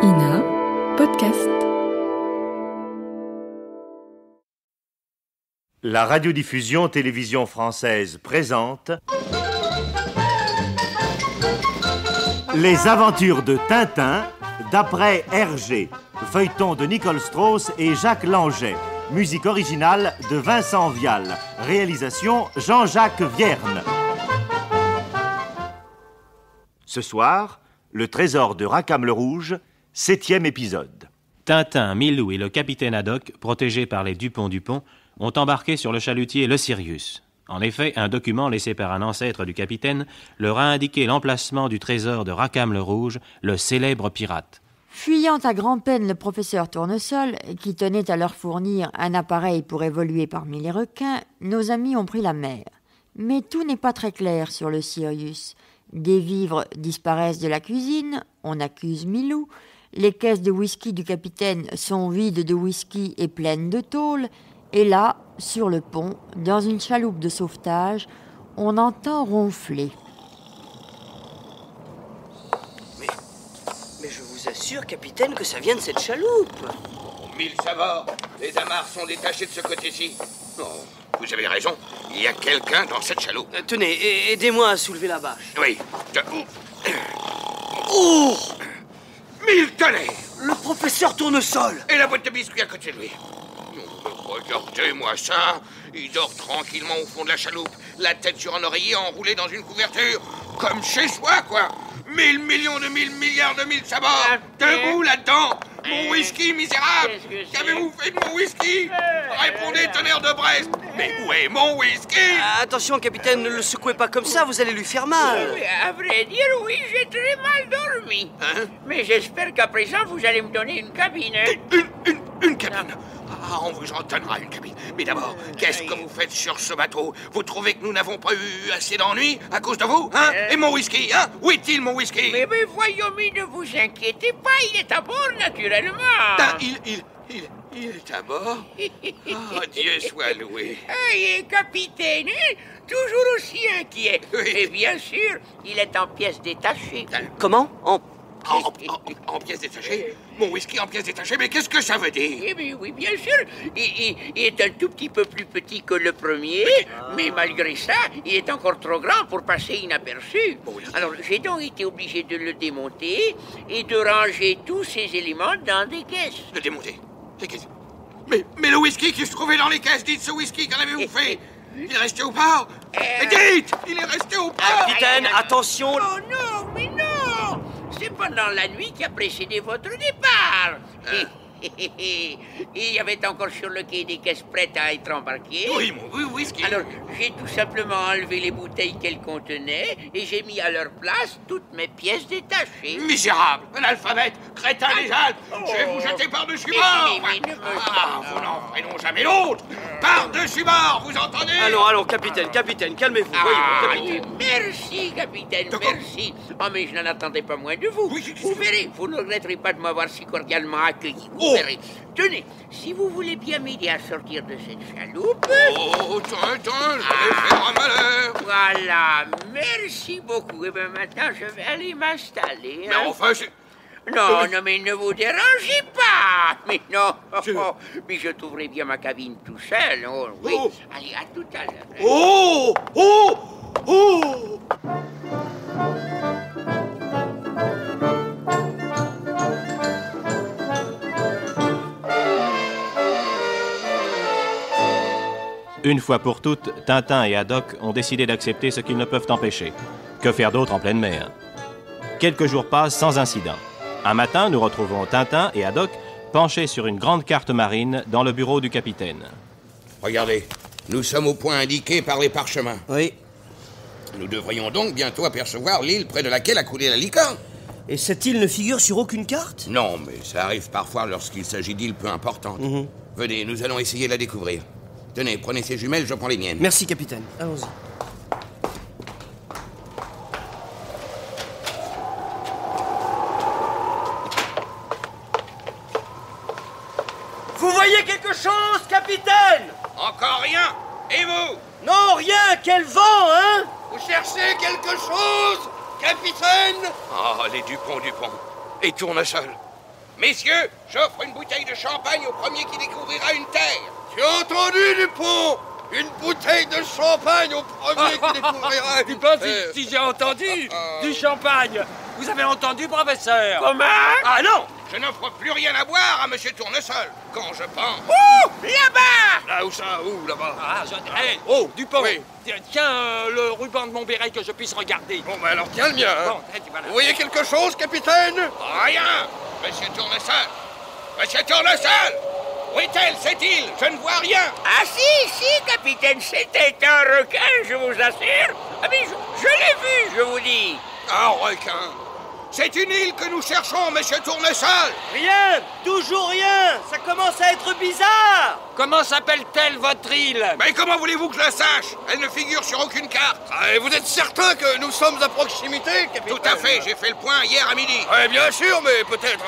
INA Podcast. La radiodiffusion télévision française présente Les aventures de Tintin d'après Hergé, feuilleton de Nicole Strauss et Jacques Langeais, musique originale de Vincent Vial, réalisation Jean-Jacques Vierne. Ce soir, le trésor de Rackham-le-Rouge, 7e épisode. Tintin, Milou et le capitaine Haddock, protégés par les Dupont-Dupont, ont embarqué sur le chalutier le Sirius. En effet, un document laissé par un ancêtre du capitaine leur a indiqué l'emplacement du trésor de Rackham-le-Rouge, le célèbre pirate. Fuyant à grand-peine le professeur Tournesol, qui tenait à leur fournir un appareil pour évoluer parmi les requins, nos amis ont pris la mer. Mais tout n'est pas très clair sur le Sirius. Des vivres disparaissent de la cuisine, on accuse Milou, les caisses de whisky du capitaine sont vides de whisky et pleines de tôle, et là, sur le pont, dans une chaloupe de sauvetage, on entend ronfler. Mais je vous assure, capitaine, que ça vient de cette chaloupe. Oh, 1000 sabords. Les amarres sont détachées de ce côté-ci. Oh, vous avez raison. Il y a quelqu'un dans cette chaloupe. Tenez, aidez-moi à soulever la bâche. Oui. Oh 1000 tonnerres. Le professeur Tournesol. Et la boîte de biscuits à côté de lui. Oh, regardez-moi ça. Il dort tranquillement au fond de la chaloupe, la tête sur un oreiller enroulé dans une couverture. Comme chez soi, quoi. 1000 millions de 1000 milliards de 1000 sabords. Debout là-dedans. Mon whisky misérable. Qu'avez-vous fait de mon whisky? Répondez, tonnerre de Brest. Mais où est mon whisky? Attention, capitaine, ne le secouez pas comme ça, vous allez lui faire mal. À vrai dire, oui, j'ai très mal dormi. Hein? Mais j'espère qu'à présent, vous allez me donner une cabine. Une cabine. Ah, on vous en donnera une cabine. Mais d'abord, qu'est-ce que vous faites sur ce bateau? Vous trouvez que nous n'avons pas eu assez d'ennuis à cause de vous, hein? Et mon whisky, hein? Où est-il, mon whisky? Mais voyons, ne vous inquiétez pas, il est à bord, naturellement. Il est à bord? Oh, Dieu soit loué. Et capitaine, toujours aussi inquiet. Oui. Et bien sûr, il est en pièces détachées. Comment? En pièces détachées? Mon whisky en pièces détachées? Mais qu'est-ce que ça veut dire? Eh bien, oui, bien sûr. Il est un tout petit peu plus petit que le premier, mais malgré ça, il est encore trop grand pour passer inaperçu. Oui. Alors, j'ai donc été obligé de le démonter et de ranger tous ces éléments dans des caisses. Le démonter? Les caisses? Mais le whisky qui se trouvait dans les caisses, dites ce whisky, qu'en avez-vous fait? Il est resté au port? Dites! Il est resté au port! Capitaine, attention. Oh non, mais non! C'est pendant la nuit qui a précédé votre départ. Il y avait encore sur le quai des caisses prêtes à être embarquées. Oui, mon whisky. Alors, j'ai tout simplement enlevé les bouteilles qu'elles contenaient et j'ai mis à leur place toutes mes pièces détachées. Misérable, analphabète, crétin des Alpes, je vais vous jeter par-dessus bord. Mais ne me- Vous n'en ferez jamais l'autre. Par-dessus bord, vous entendez? Allons, capitaine, calmez-vous. Voyons, capitaine. Merci, capitaine, merci. Oh, mais je n'en attendais pas moins de vous. Oui, Vous verrez, vous ne regretterez pas de m'avoir si cordialement accueilli. Vous Oh. verrez. Tenez, si vous voulez bien m'aider à sortir de cette chaloupe... Oh, Tintin, je vais faire un malheur. Voilà, merci beaucoup. Et bien maintenant, je vais aller m'installer. Mais hein. enfin, c'est... Non, mais ne vous dérangez pas. Mais non, Je- mais je trouverai bien ma cabine tout seul. Oh, oui. Oh. Allez, à tout à l'heure. Oh! Oh! Oh! Une fois pour toutes, Tintin et Haddock ont décidé d'accepter ce qu'ils ne peuvent empêcher. Que faire d'autre en pleine mer? Quelques jours passent sans incident. Un matin, nous retrouvons Tintin et Haddock penchés sur une grande carte marine dans le bureau du capitaine. Regardez, nous sommes au point indiqué par les parchemins. Oui. Nous devrions donc bientôt apercevoir l'île près de laquelle a coulé la licorne. Et cette île ne figure sur aucune carte? Non, mais ça arrive parfois lorsqu'il s'agit d'îles peu importantes. Venez, nous allons essayer de la découvrir. Tenez, prenez ces jumelles, je prends les miennes. Merci, capitaine. Allons-y. Vous voyez quelque chose, capitaine? Encore rien. Et vous? Non, rien. Quel vent, hein? Vous cherchez quelque chose, capitaine? Ah, les Dupont. Et Tournesol. Messieurs, j'offre une bouteille de champagne au premier qui découvrira une terre. Tu as entendu, Dupont? Une bouteille de champagne au premier qui découvrira Tu penses si j'ai entendu du champagne? Vous avez entendu, professeur? Comment? Ah non! Je n'offre plus rien à boire à Monsieur Tournesol. Quand je pense... Ouh! Là-bas! Là où ça? Où, là-bas? Ah, hey, oh, Dupont! Oui. Tiens, le ruban de mon béret que je puisse regarder. Bon, ben alors tiens le mien. Hein. Bon, voilà. Vous voyez quelque chose, capitaine? Rien. Monsieur Tournesol. Monsieur Tournesol. Où est-elle, cette île? Je ne vois rien. Ah si, capitaine, c'était un requin, je vous assure. Ah mais je l'ai vu, je vous dis. Un requin. C'est une île que nous cherchons, Monsieur Tournesol. Rien, toujours rien. Ça commence à être bizarre. Comment s'appelle-t-elle, votre île? Mais comment voulez-vous que je la sache? Elle ne figure sur aucune carte. Ah, et vous êtes certain que nous sommes à proximité, capitaine? Tout à fait, j'ai fait le point hier à midi. Ouais, bien sûr, mais peut-être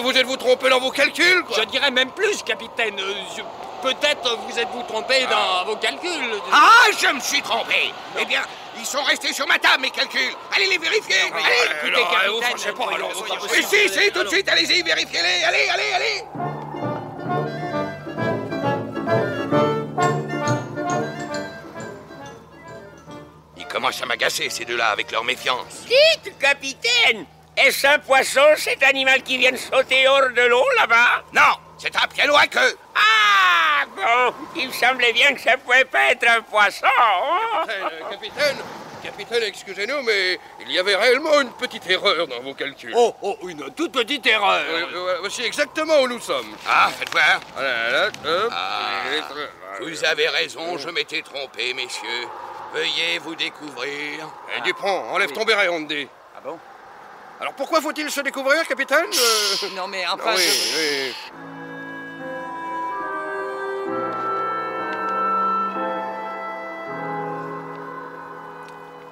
vous êtes-vous trompé dans vos calculs, quoi. Je dirais même plus, capitaine. Peut-être vous êtes-vous trompé dans vos calculs. Ah, je me suis trompé. Eh bien, ils sont restés sur ma table, mes calculs. Allez les vérifier. Allez. Écoutez, capitaine, Si, tout de suite, allez-y, vérifiez-les. Allez. Ils commencent à m'agacer, ces deux-là, avec leur méfiance. Dites, capitaine, est-ce un poisson, cet animal qui vient de sauter hors de l'eau, là-bas? Non, c'est un piano à queue. Ah, bon, il me semblait bien que ça pouvait pas être un poisson. Capitaine, excusez-nous, mais il y avait réellement une petite erreur dans vos calculs. Oh, une toute petite erreur. Voici exactement où nous sommes. Ah, faites voir. Voilà, hop. Vous avez raison, je m'étais trompé, messieurs. Veuillez vous découvrir. Dupont, enlève ton béret, on te dit. Ah bon? Alors pourquoi faut-il se découvrir, capitaine? Non, mais enfin... Oui.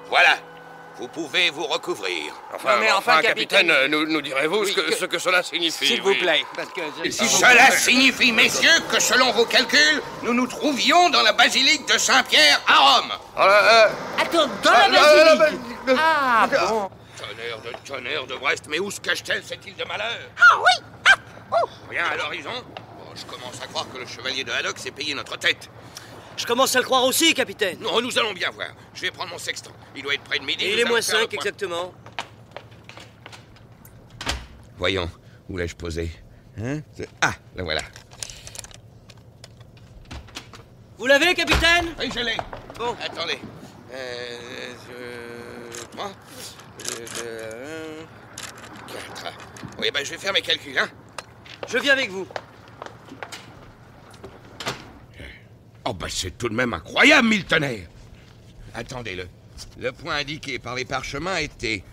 Voilà, vous pouvez vous recouvrir. Enfin, capitaine, nous direz-vous ce que cela signifie? S'il vous plaît, parce que... Cela signifie, messieurs, que selon vos calculs, nous nous trouvions dans la basilique de Saint-Pierre à Rome. Attends, dans la basilique. Ah, bon. Tonnerre de Brest, mais où se cache-t-elle cette île de malheur? Ah oui. Rien à l'horizon? Bon, je commence à croire que le chevalier de Haddock s'est payé notre tête. Je commence à le croire aussi, capitaine. Non, nous allons bien voir. Je vais prendre mon sextant. Il doit être près de midi. Et il est moins 5 exactement. Voyons, où l'ai-je posé? Ah, la voilà. Vous l'avez, capitaine? Oui, je l'ai. Bon. Attendez. 3, 4. Oui, ben je vais faire mes calculs, hein. Je viens avec vous. Oh, ben c'est tout de même incroyable, mille tonnerres. Attendez-le. Le point indiqué par les parchemins était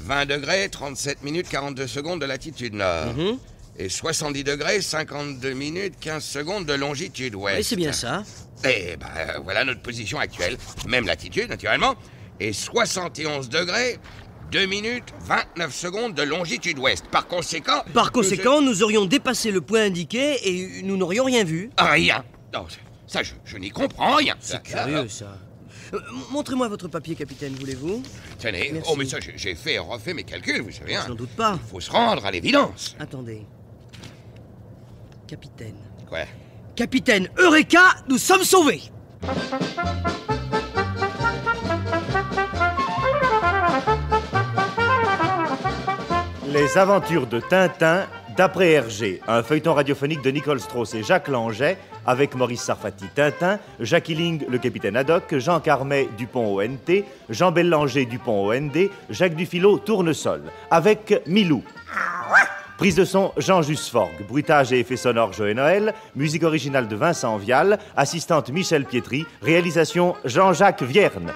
20 degrés, 37 minutes, 42 secondes de latitude nord. Et 70 degrés, 52 minutes, 15 secondes de longitude ouest. Oui, c'est bien ça. Et ben voilà notre position actuelle. Même latitude, naturellement. Et 71 degrés, 2 minutes, 29 secondes de longitude ouest. Par conséquent... nous aurions dépassé le point indiqué et nous n'aurions rien vu. Rien. Non, ça, je n'y comprends rien. C'est curieux, ça. Montrez-moi votre papier, capitaine, voulez-vous? Tenez. Merci. Oh, mais ça, j'ai fait et refait mes calculs, vous savez. Je n'en doute pas. Il faut se rendre à l'évidence. Attendez. Capitaine. Quoi? Capitaine, Eureka, nous sommes sauvés! Les aventures de Tintin, d'après Hergé, un feuilleton radiophonique de Nicole Strauss et Jacques Langeais, avec Maurice Sarfati Tintin, Jacques Illing le capitaine Haddock, Jean Carmet Dupont ONT, Jean Bellanger Dupont OND, Jacques Dufilot Tournesol, avec Milou. Prise de son Jean Jusforgue, bruitage et effets sonores Joël Noël, musique originale de Vincent Vial, assistante Michel Pietri, réalisation Jean-Jacques Vierne.